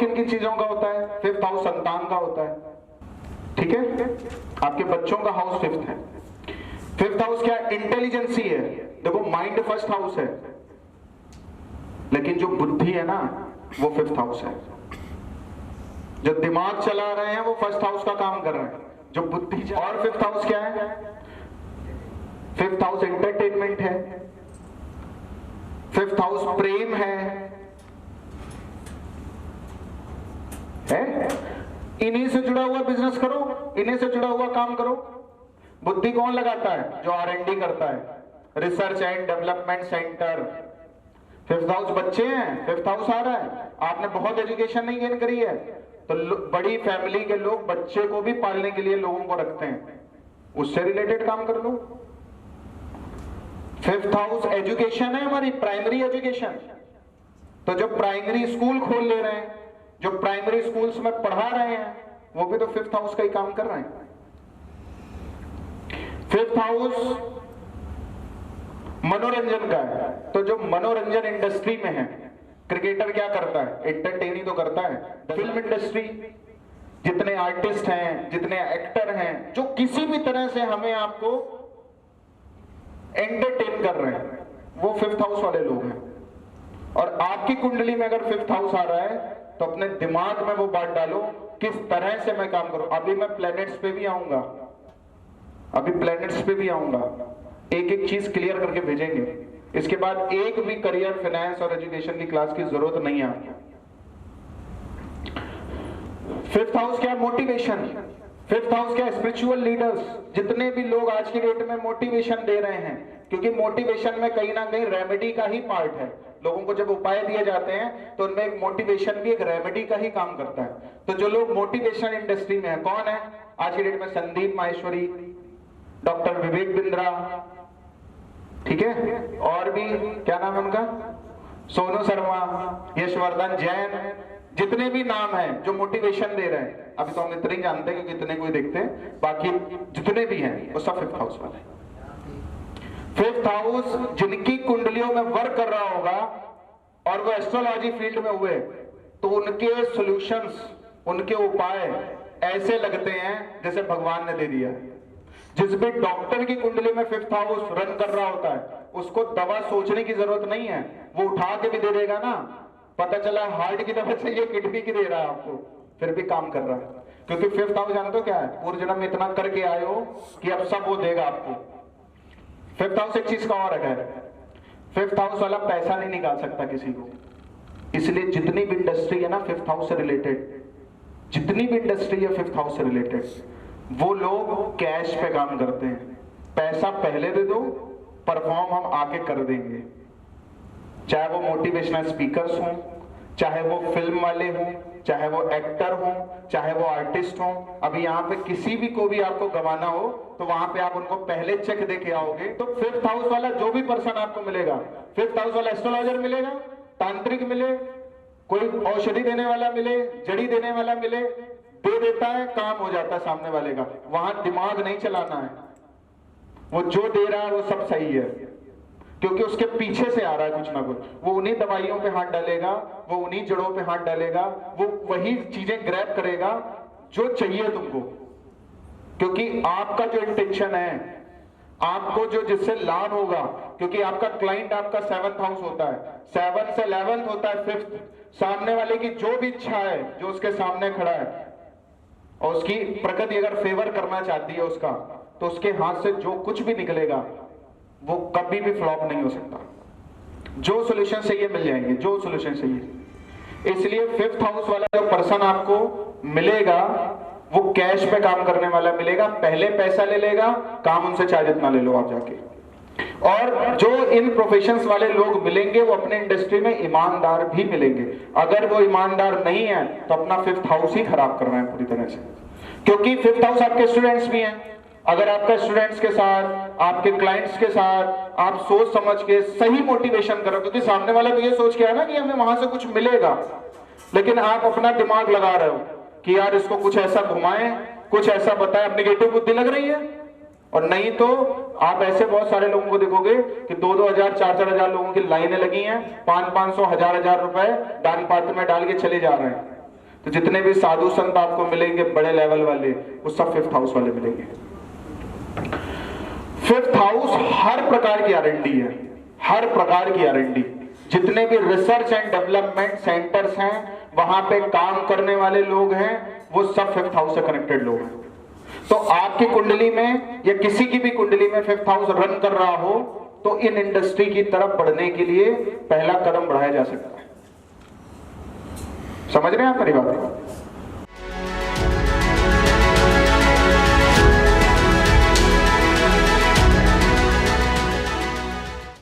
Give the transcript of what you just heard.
किन किन चीजों का होता है? फिफ्थ हाउस संतान का होता है, ठीक है, आपके बच्चों का हाउस फिफ्थ है। फिफ्थ हाउस क्या? इंटेलिजेंसी है। देखो माइंड फर्स्ट हाउस है, लेकिन जो बुद्धि है ना वो फिफ्थ हाउस है। जो दिमाग चला रहे हैं वो फर्स्ट हाउस का काम कर रहे हैं, जो बुद्धि। और फिफ्थ हाउस क्या है? फिफ्थ हाउस एंटरटेनमेंट है, फिफ्थ हाउस प्रेम है? इन्हीं से जुड़ा हुआ बिजनेस करो, इन्हीं से जुड़ा हुआ काम करो। बुद्धि कौन लगाता है? जो R&D करता है, research and development centre. Fifth house बच्चे हैं, फिफ्थ हाउस आ रहा है, आपने बहुत एजुकेशन नहीं गेन करी है, तो बड़ी फैमिली के लोग बच्चे को भी पालने के लिए लोगों को रखते हैं, उससे रिलेटेड काम कर लो। फिफ्थ हाउस एजुकेशन है हमारी, प्राइमरी एजुकेशन। तो जो प्राइमरी स्कूल खोल ले रहे हैं, जो प्राइमरी स्कूल्स में पढ़ा रहे हैं, वो भी तो फिफ्थ हाउस का ही काम कर रहे हैं। फिफ्थ हाउस मनोरंजन का है, तो जो मनोरंजन इंडस्ट्री में है, क्रिकेटर क्या करता है? एंटरटेन ही तो करता है। फिल्म इंडस्ट्री, जितने आर्टिस्ट हैं, जितने एक्टर हैं, जो किसी भी तरह से हमें आपको एंटरटेन कर रहे हैं, वो फिफ्थ हाउस वाले लोग हैं। और आपकी कुंडली में अगर फिफ्थ हाउस आ रहा है तो अपने दिमाग में वो बात डालो, किस तरह से मैं काम करूं। अभी मैं प्लैनेट्स पे भी आऊंगा, अभी प्लैनेट्स पे भी आऊंगा, एक एक चीज क्लियर करके भेजेंगे। इसके बाद एक भी करियर, फाइनेंस और एजुकेशन की क्लास की जरूरत नहीं है आपको। फिफ्थ हाउस क्या? मोटिवेशन। फिफ्थ हाउस क्या? Spiritual leaders. जितने भी लोग आज की डेट में मोटिवेशन दे रहे हैं, क्योंकि मोटिवेशन में कहीं ना कहीं रेमेडी का ही पार्ट है। लोगों को जब उपाय दिए जाते हैं तो उनमें एक मोटिवेशन भी एक रेमेडी का ही काम करता है। तो जो लोग मोटिवेशन इंडस्ट्री में है, कौन है आज की डेट में? संदीप माहेश्वरी, डॉक्टर विवेक बिंद्रा, ठीक है, और भी क्या नाम है उनका, सोनू शर्मा, यशवर्धन जैन, जितने भी नाम हैं जो मोटिवेशन दे रहे हैं। अभी तो हम इतने ही जानते हैं क्योंकि इतने कोई देखते हैं, बाकी जितने भी हैं वो सब फिफ्थ हाउस वाले हैं। फिफ्थ हाउस जिनकी कुंडलियों में वर्क कर रहा होगा और वो एस्ट्रोलॉजी फील्ड में हुए, तो उनके सॉल्यूशंस, उनके उपाय ऐसे लगते हैं जैसे भगवान ने दे दिया। जिस भी डॉक्टर की कुंडली में फिफ्थ हाउस रन कर रहा होता है, उसको दवा सोचने की जरूरत नहीं है, वो उठा के भी दे देगा ना। पता चला हार्ट की दवा चाहिए, किडनी की दे रहा है आपको, फिर भी काम कर रहा है। क्योंकि फिफ्थ हाउस जानते हो क्या है? पूर्व जन्म में इतना करके आए हो कि अब सब वो देगा आपको। फिफ्थ हाउस एक चीज का और है, फिफ्थ हाउस वाला पैसा नहीं निकाल सकता किसी को, इसलिए जितनी भी इंडस्ट्री है ना फिफ्थ हाउस से रिलेटेड, जितनी भी इंडस्ट्री है फिफ्थ हाउस से रिलेटेड, वो लोग कैश पे काम करते हैं। पैसा पहले दे दो, परफॉर्म हम आके कर देंगे। चाहे वो मोटिवेशनल स्पीकर्स हों, चाहे वो फिल्म वाले हों, चाहे वो एक्टर हों, चाहे वो आर्टिस्ट हों। अभी यहाँ पे किसी भी को भी आपको गवाना हो तो वहां पे आप उनको पहले चेक दे के आओगे। तो फिफ्थ हाउस वाला जो भी पर्सन आपको मिलेगा, फिफ्थ हाउस वाला एस्ट्रोलॉजर मिलेगा, तांत्रिक मिले, कोई औषधि देने वाला मिले, जड़ी देने वाला मिले, दे देता है, काम हो जाता है सामने वाले का। वहां दिमाग नहीं चलाना है, वो जो दे रहा है वो सब सही है, क्योंकि उसके पीछे से आ रहा है कुछ ना कुछ। वो उन्हीं दवाइयों पे हाथ डालेगा, वो उन्हीं जड़ों पे हाथ डालेगा, वो वही चीजें ग्रैब करेगा जो चाहिए तुमको। क्योंकि आपका जो इंटेंशन है, आपको जो जिससे लाभ होगा, क्योंकि आपका क्लाइंट आपका 7th हाउस होता है, 7 से 11th होता है 5th। सामने वाले की जो भी इच्छा है, जो उसके सामने खड़ा है, और उसकी प्रकृति अगर फेवर करना चाहती है उसका, तो उसके हाथ से जो कुछ भी निकलेगा वो कभी भी फ्लॉप नहीं हो सकता। जो सॉल्यूशन चाहिए मिल जाएंगे, जो सॉल्यूशन चाहिए। इसलिए फिफ्थ हाउस वाला जो पर्सन आपको मिलेगा वो कैश पे काम करने वाला मिलेगा। पहले पैसा ले लेगा, काम उनसे चाहे जितना ले लो आप जाके। और जो इन प्रोफेशंस वाले लोग मिलेंगे वो अपने इंडस्ट्री में ईमानदार भी मिलेंगे। अगर वो ईमानदार नहीं है तो अपना फिफ्थ हाउस ही खराब कर रहे हैं पूरी तरह से, क्योंकि फिफ्थ हाउस आपके स्टूडेंट्स भी हैं। अगर आपका स्टूडेंट्स के साथ, आपके क्लाइंट्स के साथ आप सोच समझ के सही मोटिवेशन करो, क्योंकि सामने वाला तो ये सोच के है ना कि हमें वहां से कुछ मिलेगा, लेकिन आप अपना दिमाग लगा रहे हो कि यार इसको कुछ ऐसा घुमाएं, कुछ ऐसा बताएं, अब नेगेटिव बुद्धि लग रही है। और नहीं तो आप ऐसे बहुत सारे लोगों को देखोगे कि 2-2 हजार 4-4 हजार लोगों की लाइनें लगी हैं, 500-500 हजार रुपए दान पात्र में डाल के चले जा रहे हैं। तो जितने भी साधु संत आपको मिलेंगे बड़े लेवल वाले, वो सब 5th हाउस वाले मिलेंगे। 5th हाउस हर प्रकार की R&D है, हर प्रकार की R&D। जितने भी रिसर्च एंड डेवलपमेंट सेंटर्स हैं, वहां पे काम करने वाले लोग हैं, वो सब 5th हाउस से कनेक्टेड लोग हैं। तो आपकी कुंडली में या किसी की भी कुंडली में 5th हाउस रन कर रहा हो तो इन इंडस्ट्री की तरफ बढ़ने के लिए पहला कदम बढ़ाया जा सकता है। समझ रहे हैं आप मेरी बात?